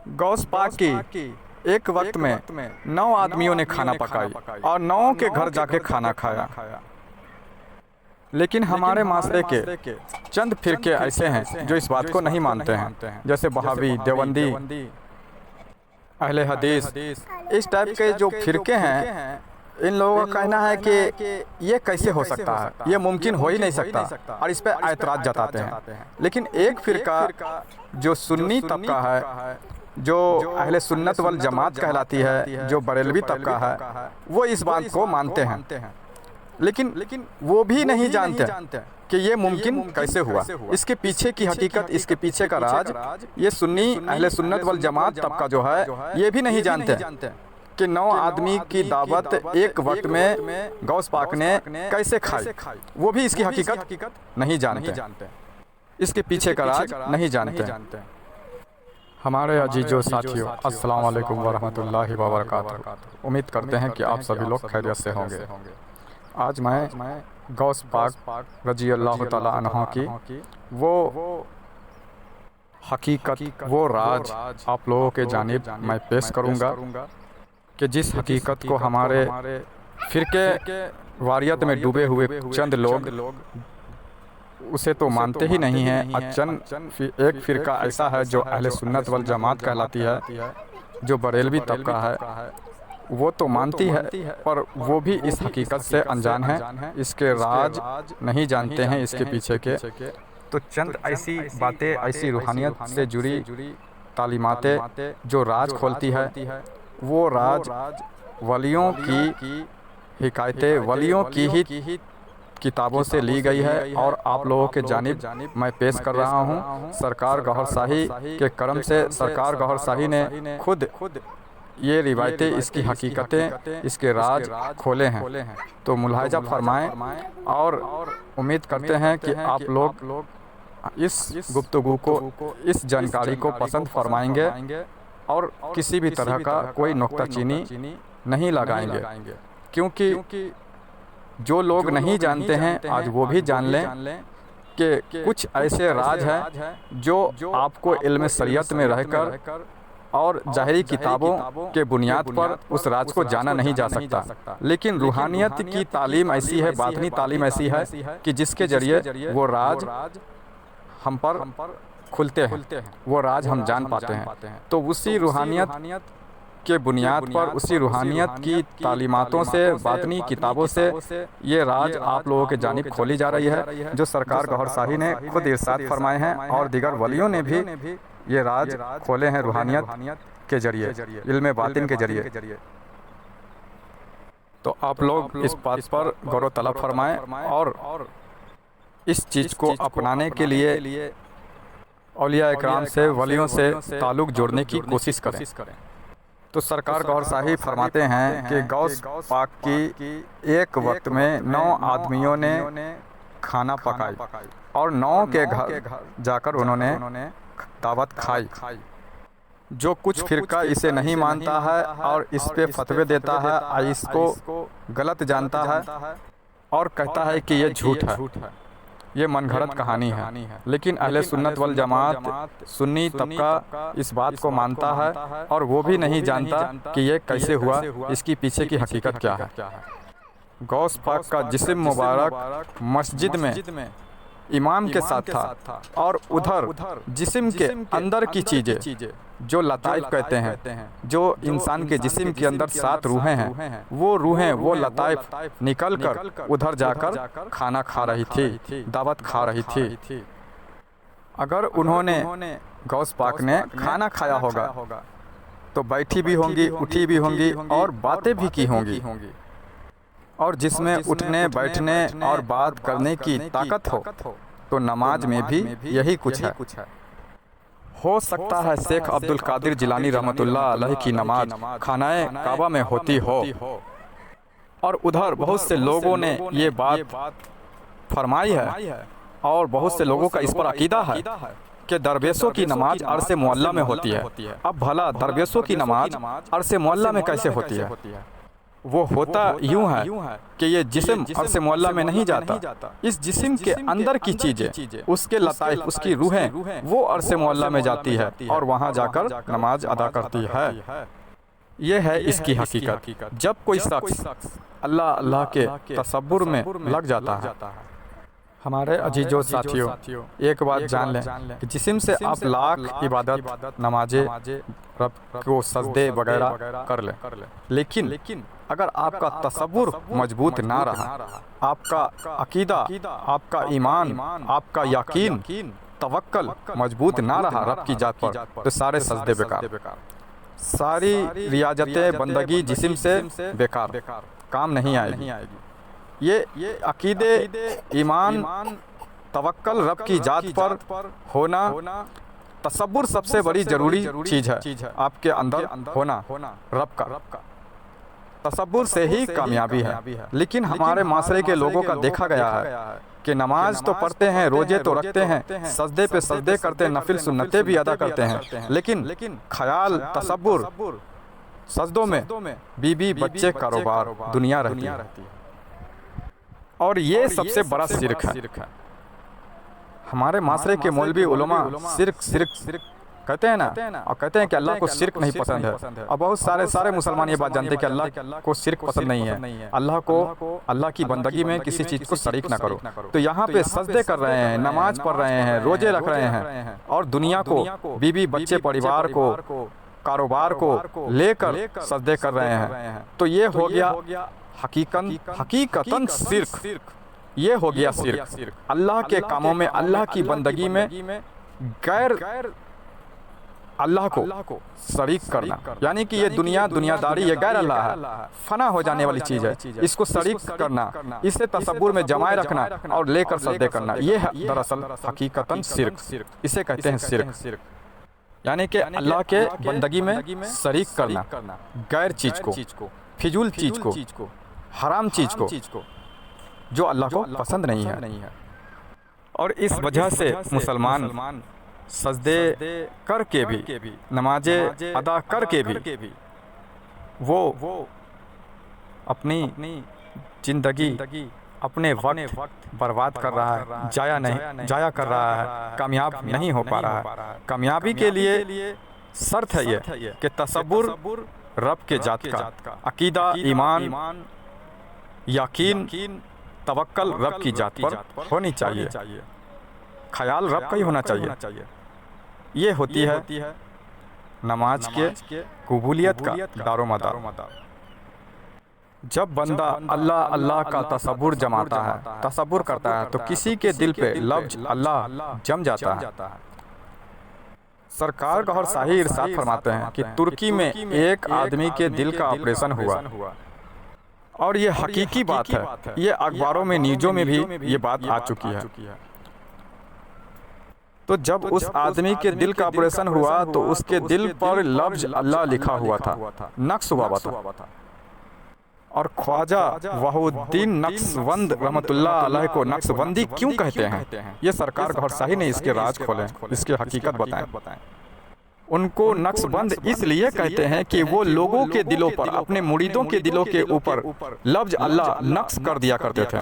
गौस पाक की एक वक्त में 9 आदमियों ने खाना पकाई और 9 के घर जाके खाना खाया। लेकिन हमारे माशरे के चंद फिरके ऐसे हैं जो इस बात को नहीं मानते हैं, जैसे बहावी, देवबंदी, अहले हदीस। इस टाइप के जो फिरके हैं, इन लोगों का कहना है कि ये कैसे हो सकता है, ये मुमकिन हो ही नहीं सकता, और इस पर एतराज़ जताते हैं। लेकिन एक फिरका जो सुन्नी तबका है, जो अहले सुन्नत वल जमात कहलाती है, जो बरेलवी तबका है, वो इस बात को मानते हैं। लेकिन वो भी नहीं जानते कि ये मुमकिन कैसे हुआ। इसके पीछे की हकीकत, इसके पीछे का राज ये सुन्नी अहले सुन्नत वल जमात तबका जो है, ये भी नहीं जानते कि 9 आदमी की दावत एक वक्त में गौस पाक ने कैसे खाई। वो भी इसकी हकीकत नहीं जानते, इसके पीछे का राज नहीं जानते। हमारे अजीजों साथियों, अस्सलाम वालेकुम वरहमतुल्लाहि वबरकातुहू। उम्मीद करते हैं कि आप सभी लोग खैरियत से होंगे। आज मैं गौस पाक रजी अल्लाह ताला अन्हु की वो हकीकत, वो राज आप लोगों के जानिब मैं पेश करूँगा कि जिस हकीकत को हमारे फिरके वारियत में डूबे हुए चंद लोग उसे तो मानते ही नहीं हैं। एक फ़िरका ऐसा है जो अहले सुन्नत वल जमात कहलाती है, जो बरेलवी तबका है, वो तो मानती है, पर वो भी इस हकीकत से अनजान है, इसके राज नहीं जानते हैं, इसके पीछे के। तो चंद ऐसी बातें, ऐसी रूहानियत से जुड़ी तालीमातें जो राज खोलती है, वो राज वलियों की हिकायतें, वलियों की ही किताबों से ली गई है, और आप लोगों के जानिब मैं पेश कर रहा हूँ। सरकार गौहर शाही के करम से सरकार गौहर शाही ने खुद ये रिवायतें, इसकी हकीकतें, इसके राज खोले हैं। तो मुलाहिजा फरमाएं, और उम्मीद करते हैं कि आप लोग इस गुफ्तगू को, इस जानकारी को पसंद फरमाएंगे और किसी भी तरह का कोई नुक्ताचीनी नहीं लगाएंगे, क्योंकि जो लोग नहीं जानते हैं आज वो भी जान लें कि कुछ ऐसे राज हैं जो आपको इल्म शरीयत में रहकर और ज़ाहिरी किताबों के बुनियाद पर उस राज को जाना नहीं जा सकता। लेकिन रूहानियत की तालीम ऐसी है, बातनी तालीम ऐसी है कि जिसके ज़रिए वो राज हम पर खुलते हैं, वो राज हम जान पाते हैं। तो उसी रूहानियत के बुनियाद पर, उसी रूहानियत की तालीमातों से, बातनी किताबों से ये राज आप लोगों के जानिब खोली जा रही है, जो सरकार गौहर शाही ने खुद इरशाद फरमाए हैं, और दीगर वलियों ने भी ये राज खोले हैं रूहानियत के जरिए, इल्म बातिन के जरिए। तो आप लोग इस बात पर गौर तलब फरमाएं और इस चीज़ को अपनाने के लिए औलिया इकराम से, वलियों से ताल्लुक़ जोड़ने की कोशिश करें। तो सरकार गौहर शाही फरमाते हैं कि गौस पाक की एक वक्त में 9 आदमियों ने खाना पकाई और 9 के घर जाकर उन्होंने दावत खाई। जो कुछ फिरका इसे नहीं मानता है और इस पे फतवे देता है, इसको गलत जानता है और कहता है कि ये झूठ है, ये मनगढ़ंत कहानी है। लेकिन अहले सुन्नत वल जमात, सुन्नी तबका इस बात को मानता है, और वो भी नहीं जानता कि ये कैसे हुआ, इसकी पीछे की हकीकत क्या है। गौस पाक का जिस्म मुबारक मस्जिद में इमाम के साथ था, और उधर जिस्म के अंदर की चीज़ें जो लताइफ कहते हैं, जो इंसान के जिस्म के अंदर 7 रूहें हैं, वो रूहें, वो लताइफ निकल कर उधर जाकर खाना खा रही थी, दावत खा रही थी। अगर उन्होंने, गौस पाक ने खाना खाया होगा तो बैठी भी होंगी, उठी भी होंगी और बातें भी की होंगी, और जिसमें उठने, बैठने और बात करने की ताकत हो, तो नमाज में भी यही कुछ है। हो सकता है शेख अब्दुल कादिर जिलानी रहमतुल्लाह अलैह की नमाज खानाए काबा में होती हो, और उधर बहुत से लोगों ने ये बात फरमाई है, और बहुत से लोगों का इस पर अकीदा है कि दरवेशों की नमाज अर्श मुअल्ला में होती है। अब भला दरवेशों की नमाज अर्श मुअल्ला में कैसे होती है? वो होता यूं है कि ये जिस्म अर्श मुअल्ला में नहीं जाता, इस जिस्म के अंदर की चीज़ें, उसके लताइफ, उसकी रूहें वो अर्श मुअल्ला में जाती है और वहाँ जाकर नमाज अदा करती है। ये है इसकी हकीकत। जब कोई शख्स अल्लाह अल्लाह के तसब्बुर में लग जाता है, हमारे अजीजों साथियों, एक बात जान लें कि जिस्म से आप लाख इबादत, नमाजें, रब को सजदे वगैरह कर लें, लेकिन अगर आपका तसब्बुर मजबूत ना रहा, आपका अकीदा, आपका ईमान, आपका यकीन, तवक्कल मजबूत ना रहा रब की जात पर, तो सारे सजदे बेकार, सारी रियाजतें, बंदगी जिस्म से बेकार, काम नहीं आएगी। ये अकीदे, ईमान, तवक्कल रब की जात पर होना, तसब्बुर सबसे बड़ी ज़रूरी चीज़ है आपके अंदर होना रब का। तसब्बुर से ही कामयाबी है। लेकिन हमारे माशरे के लोगों का देखा गया है कि नमाज तो पढ़ते हैं, रोजे तो रखते हैं, सजदे पे सजदे करते हैं, नफिल सुन्नतें भी अदा करते हैं, लेकिन ख्याल, तसब्बुर, सजदों में बीवी, बच्चे, कारोबार, दुनिया रहती है। और ये सबसे बड़ा शिर्क है। हमारे माशरे के मौलवी उलमा शिर्क कहते हैं ना, और कहते हैं कि अल्लाह को शिर्क नहीं पसंद है। और बहुत सारे मुसलमान ये बात जानते हैं कि अल्लाह को शिर्क पसंद नहीं है। अल्लाह की बंदगी में किसी चीज़ को शरीक ना करो। तो यहाँ पे सजदे कर रहे हैं, नमाज पढ़ रहे हैं, रोजे रख रहे हैं, और दुनिया को, बीवी, बच्चे, परिवार को, कारोबार को लेकर सजदे कर रहे हैं। तो ये हो गया हकीकतन शिर्क। ये हो गया शिर्क। अल्लाह के कामों में, अल्लाह की बंदगी में गैर अल्लाह को शरीक करना, यानी कि ये दुनियादारी, ये गैर अल्लाह है, फना हो जाने वाली चीज़ है। इसको शरीक करना, इसे तसब्बुर में जमाए रखना और लेकर सजदे करना, ये है दरअसल हकीकतन शिर्क। इसे कहते हैं शिर्क, यानी कि अल्लाह के बंदगी में शरीक करना, गैर चीज़ को, फिजूल चीज़ को, हराम चीज़ को, जो अल्लाह को पसंद नहीं है। और इस वजह से मुसलमान सजदे करके भी, नमाजें अदा करके भी वो अपनी ज़िंदगी, अपने वक्त बर्बाद कर रहा है, जाया कर रहा है, कामयाब नहीं हो पा रहा है। कामयाबी के लिए शर्त है ये कि तसब्बुर रब के जात का, अकीदा, ईमान, यकीन, तवक्कल रब की जात पर होनी चाहिए, ख्याल रब का ही होना चाहिए। ये होती है नमाज के कबूलियत का दारोमदार। जब बंदा अल्लाह अल्लाह का तसब्बुर जमाता है, तसब्बुर करता है, तो किसी के दिल पे लफ्ज अल्लाह जम जाता है। सरकार गौहर शाही इरशाद फरमाते हैं कि तुर्की में एक आदमी के दिल का ऑपरेशन हुआ, और ये हकीकी बात है। ये अखबारों में, न्यूज़ों में भी ये बात आ चुकी है। तो जब उस आदमी के दिल का ऑपरेशन हुआ तो उसके दिल पर लफ्ज अल्लाह लिखा हुआ था, नक्श हुआ था। और ख्वाजा वहीउद्दीन नक्शबंद रहमतुल्लाह अलैह को नक्शबंदी क्यों कहते हैं, ये सरकार गौहर शाही ने इसके राज खोले, इसकी हकीकत बताएं। उनको नक्शबंद इसलिए कहते हैं कि वो लोगों के दिलों पर, अपने मुरीदों के दिलों के ऊपर लफ्ज अल्लाह नक्श कर दिया करते थे,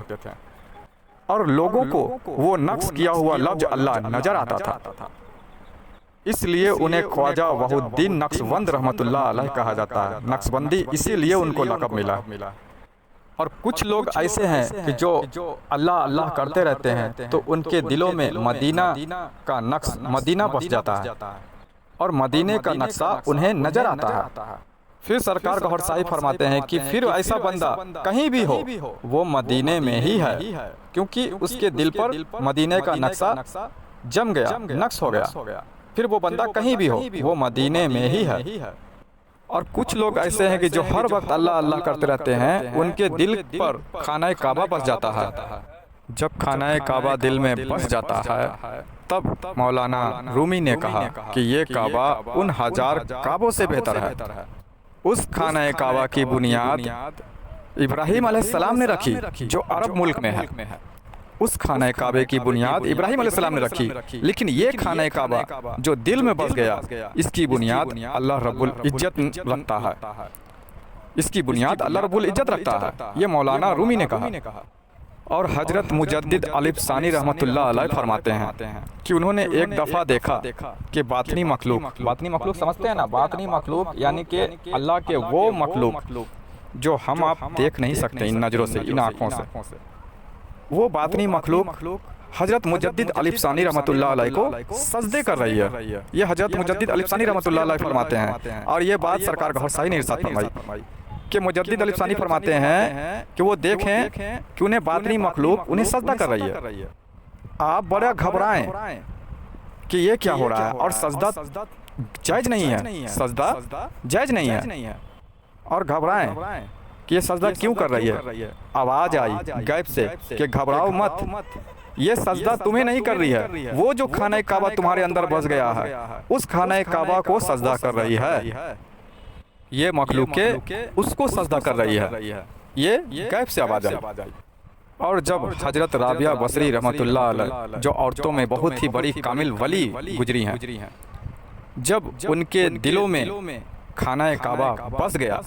और लोगों को वो नक्श किया हुआ लफ्ज अल्लाह नजर आता था। इसलिए उन्हें ख्वाजा वहीउद्दीन नक्शबंद रहमतुल्लाह अलैह कहा जाता है। नक्शबंदी इसीलिए उनको लक़ब मिला। और कुछ लोग ऐसे हैं कि जो अल्लाह अल्लाह करते रहते हैं, तो उनके दिलों में मदीना का नक्श, मदीना बस जाता है, और मदीने का नक्शा उन्हें नजर आता है। फिर सरकार गौहर शाही फरमाते हैं कि फिर ऐसा बंदा कहीं भी हो, वो मदीने में ही है, क्योंकि उसके दिल पर मदीने का नक्शा जम गया, नक्श हो गया। फिर वो बंदा कहीं भी हो, वो मदीने में ही है। और कुछ लोग ऐसे हैं कि जो हर वक्त अल्लाह अल्लाह करते रहते हैं, उनके दिल पर खाना काबा बस जाता है। जब खाना काबा दिल में बस जाता है, तब मौलाना रूमी ने कहा कि ये काबा उन हजार काबों से बेहतर है। उस खाना काबा की बुनियाद इब्राहिम अलैहिस्सलाम ने रखी, जो अरब मुल्क में है। उस खाना काबे की बुनियाद इब्राहिम अलैहिस्सलाम ने रखी, लेकिन ये खाना काबा जो दिल में बस गया, इसकी बुनियाद अल्लाह रब्बुल इज्जत रखता है। इसकी बुनियाद अल्लाह रब्बुल इज़्ज़त रखता है। ये मौलाना रूमी ने कहा। और हजरत मुजद्दिद अलिफ़सानी रहमतुल्लाह अलैह फरमाते हैं कि उन्होंने एक दफ़ा देखा कि बातनी मखलूक समझते हैं ना, बातनी मखलूक यानी कि अल्लाह के वो मखलूक जो हम आप देख नहीं सकते इन नज़रों से, इन आँखों से, वो बातनी मखलूक हजरत मुजद्दिद अलिफ़सानी रहमतुल्लाह अलैह को सजदे कर रही है। ये हजरत मुजद्दिद अलिफ़सानी रहमतुल्लाह अलैह फरमाते हैं। और ये बात सरकार गौहर शाही ने इरशाद फरमाई कि मुजद्दिद अलिफ़सानी फरमाते हैं कि वो देखें कि उन्हें बातनी मखलूक उन्हें सजदा कर रही है। आप बड़ा घबराएं कि ये क्या हो रहा है, और सजदा जायज़ नहीं है, सजदा जायज़ नहीं है, और घबराएं कि ये सजदा क्यों कर रही है। आवाज़ आई गैब से कि घबराओ मत, ये सजदा तुम्हें नहीं कर रही है, वो जो खाना काबा तुम्हारे अंदर बस गया है उस खाना काबा को सजदा कर रही है। ये मखलूक के उसको सजदा कर रही है। ये गैब से आवाज़ आई। और जब हजरत राबिया बसरी रहमतुल्लाह अलैह, जो औरतों में बहुत ही बड़ी कामिल वली गुजरी हैं, जब उनके दिलों में खाना काबा बस गया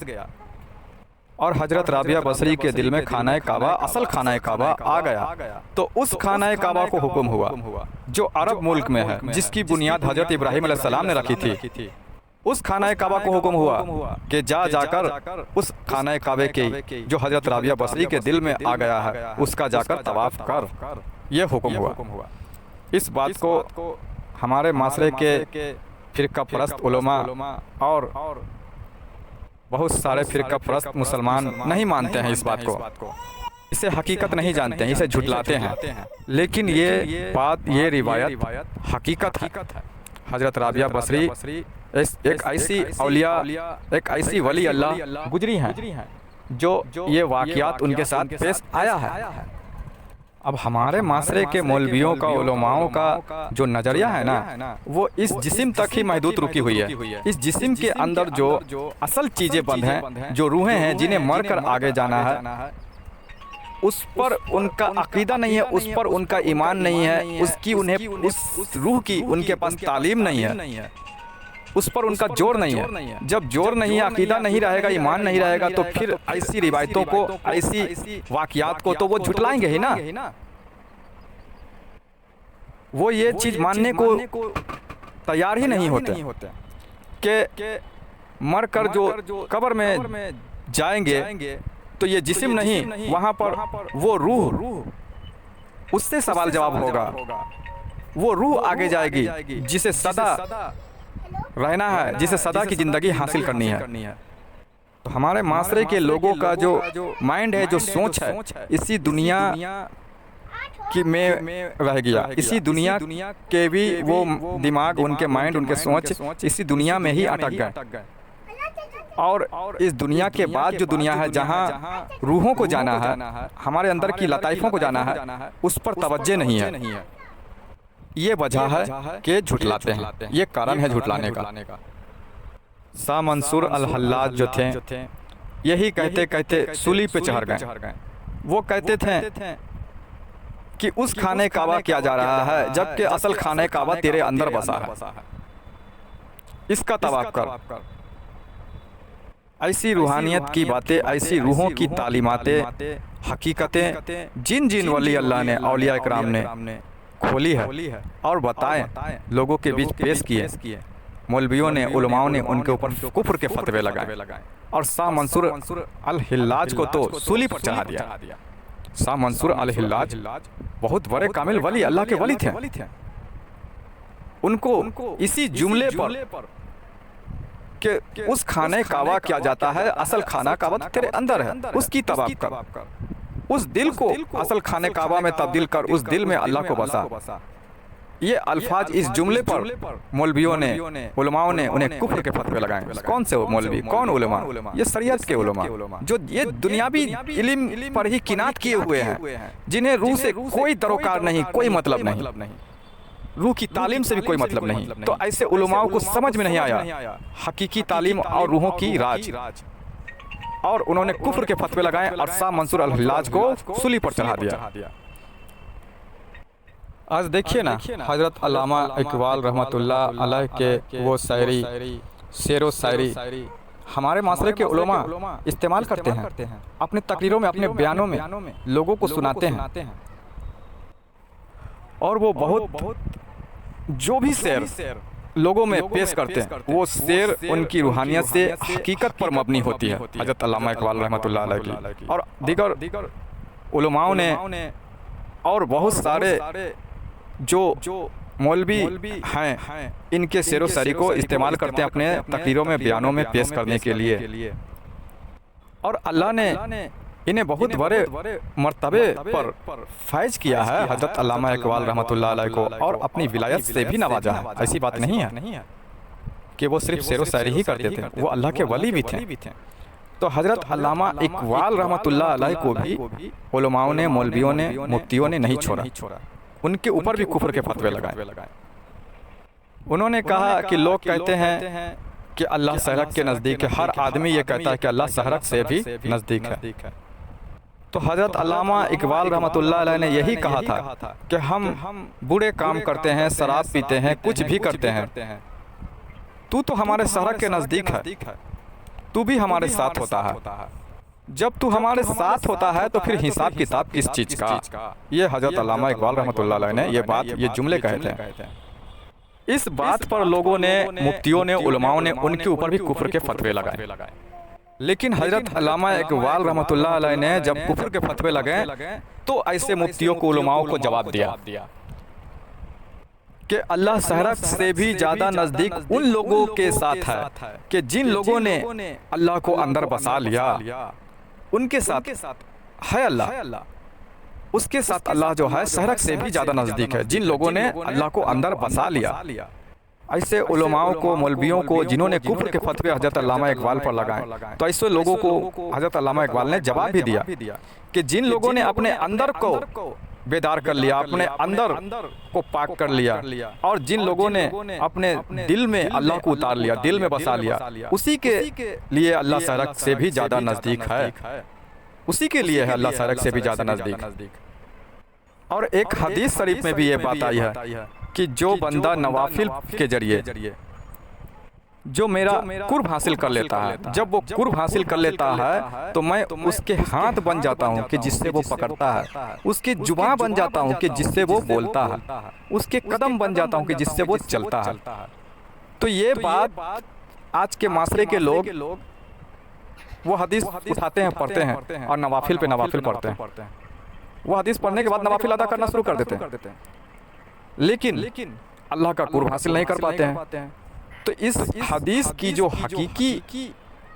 और हजरत राबिया बसरी के दिल में खाना काबा, असल खाना काबा आ गया, तो उस खाना काबा को हुक्म हुआ जो अरब मुल्क में है, जिसकी बुनियाद हजरत इब्राहिम अलैहिस्सलाम ने रखी थी। उस खाना काबा को हुक्म हुआ कि जाकर उस खाना काबे के जो हजरत राबिया बसरी के दिल में आ गया है उसका जाकर तवाफ कर। ये हुक्म हुआ। इस बात को हमारे माशरे के फ़िरका परस्त उलमा और बहुत सारे फ़िरका परस्त मुसलमान नहीं मानते हैं इस बात को, इसे हकीकत नहीं जानते हैं, इसे झुटलाते हैं। लेकिन ये बात, ये रिवायत हकीकत है। हजरत राबिया बसरी एक ऐसी औलिया, एक ऐसी वली अल्लाह गुजरी हैं जो ये वाक़यात उनके साथ पेश आया है। अब हमारे माशरे के मौलवियों का, उलमाओं का जो नज़रिया है ना, वो इस जिस्म तक ही महदूद रुकी हुई है। इस जिस्म के अंदर जो असल चीज़ें बंद हैं, जो रूहें हैं जिन्हें मर कर आगे जाना है, उस पर उनका अकीदा नहीं है, उस पर उनका ईमान नहीं है, उसकी उन्हें उस रूह की उनके पास तालीम नहीं है, उस पर उनका जोर नहीं है। जब जोर नहीं है, अकीदा नहीं रहेगा, ईमान नहीं रहेगा, तो फिर ऐसी रिवायतों को, ऐसी वाक़यात को तो वो झुटलाएंगे ही ना। वो ये चीज़ मानने को तैयार ही नहीं होते कि मर कर जो कब्र में जाएंगे तो ये जिस्म नहीं, वहाँ पर वो रूह, उससे सवाल जवाब होगा। वो रूह आगे जाएगी जिसे सदा रहना है, जिसे सदा की ज़िंदगी हासिल करनी है। तो हमारे माशरे के लोगों का जो माइंड है, जो सोच है, इसी दुनिया की में रह गया, इसी दुनिया के भी वो दिमाग, उनके माइंड, उनके सोच इसी दुनिया में ही अटक गए। और इस दुनिया के बाद जो दुनिया है, जहाँ रूहों को जाना है, हमारे अंदर की लताइफों को जाना है, उस पर तवज्जो नहीं है। ये वजह है कि झुटलाते हैं, ये कारण है झुटलाने का। शाह मंसूर अल-हल्लाज जो थे, यही कहते कहते सूली पे चढ़ गए। वो कहते थे कि उस खाने काबा किया जा रहा है, जबकि असल खाने काबा तेरे अंदर बसा है, इसका तवाफ कर। ऐसी रूहानियत की बातें, ऐसी रूहों की तालीमातें, हकीकतें जिन जिन वली अल्लाह ने, औलिया इकराम ने खोली है और बताएं, लोगों के बीच पेश किए। मौलवियों ने, उलमाओं ने उनके ऊपर कुफ्र के फतवे लगाए और शाह मंसूर अल-हिल्लाज को तो सूली पर चढ़ा दिया। शाह मंसूर अल-हिल्लाज बहुत बड़े कामिल वली, अल्लाह के वली थे। उनको इसी जुमले पर कि उस खाने काबा किया जाता है, असल खाना काबा तेरे अंदर है, उसकी तवाफ कर, उस दिल को असल खाने काबा में तब्दील कर, उस दिल में अल्लाह को बसा। ये अल्फाज, इस जुमले पर मौलवियों ने, उलमाओं ने उन्हें कुफ्र के फतवे लगाए। कौन से मौलवी, कौन उलमा? ये शरीयत के उलमा जो ये दुनियावी इल्म पर ही किनात किए हुए हैं, जिन्हें रूह से कोई तरोकार नहीं, कोई मतलब नहीं, रूह की तालीम से भी कोई मतलब नहीं। तो ऐसे उलमाओं को समझ में नहीं आया हकीकी तालीम और रूहों की राज, और उन्होंने कुफ्र के फतवे लगाए और शाह मंसूर अल-हिल्लाज को सूली पर चढ़ा दिया। आज देखिए ना, हजरत अल्लामा इकबाल रहमतुल्लाह अलैह के वो शायरी, शेरो शायरी हमारे माशरे के उलमा इस्तेमाल करते हैं, अपने तकरीरों में, अपने बयानों में लोगों को सुनाते हैं। और वो बहुत जो भी शेर लोगों में पेश करते हैं, वो शेर उनकी रूहानियत से हकीकत पर मबनी होती है। हज़रत अल्लामा इकबाल रहमतुल्लाह अलैह की और दीगर उलमाओं ने और बहुत सारे जो मौलवी हैं, इनके शेर व शायरी को इस्तेमाल करते हैं अपने तकरीरों में, बयानों में पेश करने के लिए। और अल्लाह ने इन्हें बहुत बड़े मर्तबे पर फैज़ किया है, हज़रत अल्लामा इकबाल रहमतुल्लाह अलैह को, और अपनी विलायत से भी नवाजा है। ऐसी बात नहीं है कि वो सिर्फ शेर व शायरी ही करते थे, वो अल्लाह के वली भी थे। तो हज़रत अल्लामा इकबाल रहमतुल्लाह अलैह को भी उलमाओं ने, मौलवियों ने, मुफ्तियों ने नहीं छोड़ा। उनके ऊपर भी कुफ्र के फतवे लगाए। उन्होंने कहा कि लोग कहते हैं कि अल्लाह सहरक के नज़दीक है, हर आदमी ये कहता है कि अल्लाह सहरक से भी नज़दीक है। तो हज़रत अल्लामा इकबाल रहमतुल्लाह अलैह ने यही कहा था कि हम बुरे काम करते हैं, शराब पीते हैं, कुछ भी करते हैं, तू तो हमारे सहरक के नज़दीक है, तू भी हमारे साथ होता है। जब तू हमारे साथ होता है तो फिर हिसाब किताब किस चीज़ का? ये हज़रत अल्लामा इकबाल रहमतुल्लाह अलैह ने ये जुमले कहे थे। इस बात पर लोगों ने, मुफ्तियों ने, उलमाओं ने उनके ऊपर भी कुफ्र के फतवे लगाए। लेकिन हज़रत अल्लामा इकबाल रहमतुल्लाह अलैह ने जब कुफ्र के फतवे लगे तो ऐसे मुफ्तियों को, उलमाओं को जवाब दिया कि अल्लाह सहरक से भी ज़्यादा नज़दीक उन लोगों के साथ है कि जिन लोगों ने अल्लाह को अंदर बसा लिया, उनके साथ है अल्लाह। उसके साथ अल्लाह जो है सहरक से भी ज़्यादा नज़दीक है, जिन लोगों ने अल्लाह को अंदर बसा लिया। ऐसे उलमाओं को, मौलवियों को, जिन्होंने कुफ्र के फतवे हज़रत अल्लामा इकबाल पर लगाए, तो ऐसे लोगों को हज़रत अल्लामा इकबाल ने जवाब भी दिया कि जिन लोगों ने अपने अंदर को बेदार कर लिया, अपने अंदर को पाक कर लिया, और जिन लोगों ने अपने दिल में अल्लाह को उतार लिया, दिल में बसा लिया, उसी के लिए अल्लाह सहरक से भी ज़्यादा नज़दीक है। उसी के लिए है अल्लाह सहरक से भी ज़्यादा नज़दीक। और एक हदीस शरीफ में भी ये बात आई है कि जो बंदा नवाफिल के जरिए जो मेरा कुर्ब हासिल कर लेता है, जब वो कुर्ब हासिल कर लेता है तो मैं उसके हाथ बन जाता हूँ कि जिससे वो पकड़ता है, उसकी जुबान बन जाता हूँ कि जिससे वो बोलता है, उसके कदम बन जाता हूँ कि जिससे वो चलता है। तो ये बात आज के माशरे के लोग वो हदीस उठाते हैं, पढ़ते हैं और नवाफिल पे नवाफिल पढ़ते हैं। वो हदीस पढ़ने के बाद नवाफिल अदा करना शुरू कर देते हैं, लेकिन अल्लाह का कुर्ब हासिल नहीं कर पाते हैं। तो इस हदीस की जो हकीकी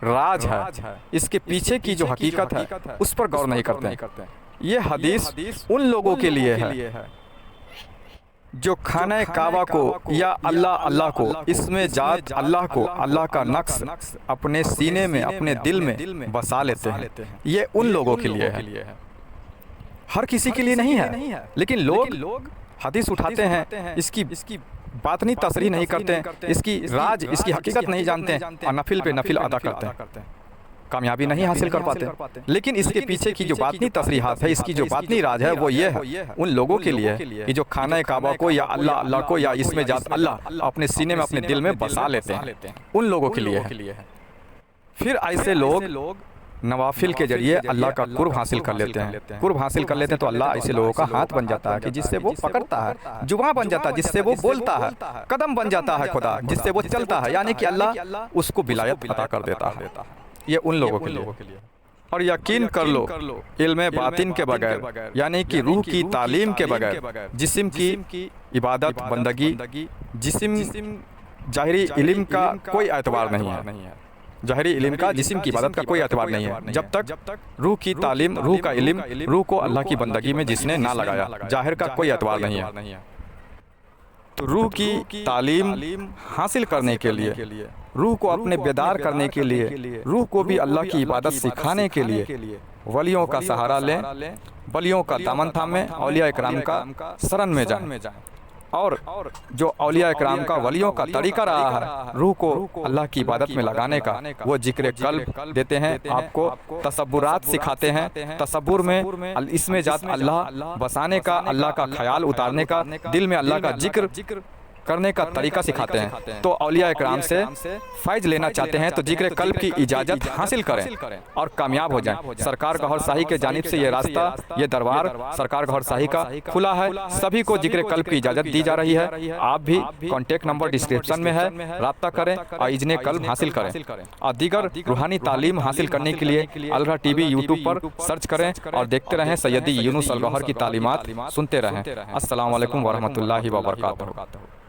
राज है, इसके पीछे की जो हकीकत है, उस पर गौर नहीं करते हैं। ये हदीस उन लोगों के लिए है जो खाने काबा को या अल्लाह को, इसमें जात अल्लाह को, अल्लाह का नक्श अपने सीने में, अपने दिल में बसा लेते हैं। ये उन लोगों के लिए है, हर किसी के लिए नहीं है। लेकिन लोग हदीस उठाते हैं, इसकी बातनी तसरीह नहीं करते हैं, इसकी राज, इसकी हकीकत नहीं जानते हैं, और नफिल पे नफिल अदा करते हैं, कामयाबी नहीं हासिल कर पाते। लेकिन इसके पीछे की जो बातनी तसरीहात है, इसकी जो बातनी राज है, वो ये है उन लोगों के लिए कि जो खाना काबा को या अल्लाह को या इसमें जात अल्लाह अपने सीने में, अपने दिल में बसा लेते हैं, उन लोगों के लिए है। फिर ऐसे लोग नवाफिल के जरिए अल्लाह का कुर्ब हासिल कर लेते हैं। कुर्ब हासिल कर लेते हैं तो अल्लाह ऐसे लोगों का हाथ बन जाता है कि जिससे वो पकड़ता है, जुबान बन जाता है जिससे वो बोलता है, कदम बन जाता है खुदा जिससे वो चलता है, यानी कि अल्लाह उसको विलायत अता कर देता है। ये उन लोगों के लिए। और यकीन कर लो, इल्म बातिन के बगैर, यानी कि रूह की तालीम के बगैर, जिस्म की इबादत बंदगी, जिस्म जाहिरी इल्म का कोई एतबार नहीं है। ज़ाहिरी इल्म का, जिस्म की इबादत का कोई एतबार नहीं है जब तक रूह की तालीम, रूह का इल्म, रूह को अल्लाह की बंदगी में जिसने ना लगाया, ज़ाहिर का कोई एतबार नहीं है। तो रूह की तालीम हासिल करने के लिए, रूह को अपने बेदार करने के लिए, रूह को भी अल्लाह की इबादत सिखाने के लिए वलियों का सहारा लें, वलियों का दामन थामें, औलिया इकराम का शरण में जाएं। और जो औलिया इकराम का, वलियों का तरीका रहा है रूह को अल्लाह की इबादत में लगाने का, वो जिक्र कल्ब देते हैं, आपको तसब्बुरात सिखाते हैं। तसब्बुर में इसमें जात अल्लाह बसाने का, अल्लाह का ख्याल उतारने का, दिल में अल्लाह का जिक्र करने का तरीका सिखाते हैं। तो औलिया इकराम से फैज लेना चाहते हैं तो जिक्र कल्ब की इजाज़त हासिल करें और कामयाब हो जाएं। सरकार गौहर शाही के जानिब से ये रास्ता, ये दरबार सरकार गौहर शाही का खुला है। सभी को जिक्र कल्ब की इजाज़त दी जा रही है। आप भी कॉन्टैक्ट नंबर डिस्क्रिप्शन में है, राब्ता करें और इज़्ने कल्ब हासिल करें। और दीगर रूहानी तालीम हासिल करने के लिए अलरा टीवी यूट्यूब पर सर्च करें और देखते रहें। सैयदी यूनुस अल गौहर की तालीमात सुनते रहें। अस्सलाम वालेकुम वरहमतुल्लाहि व बरकातहू।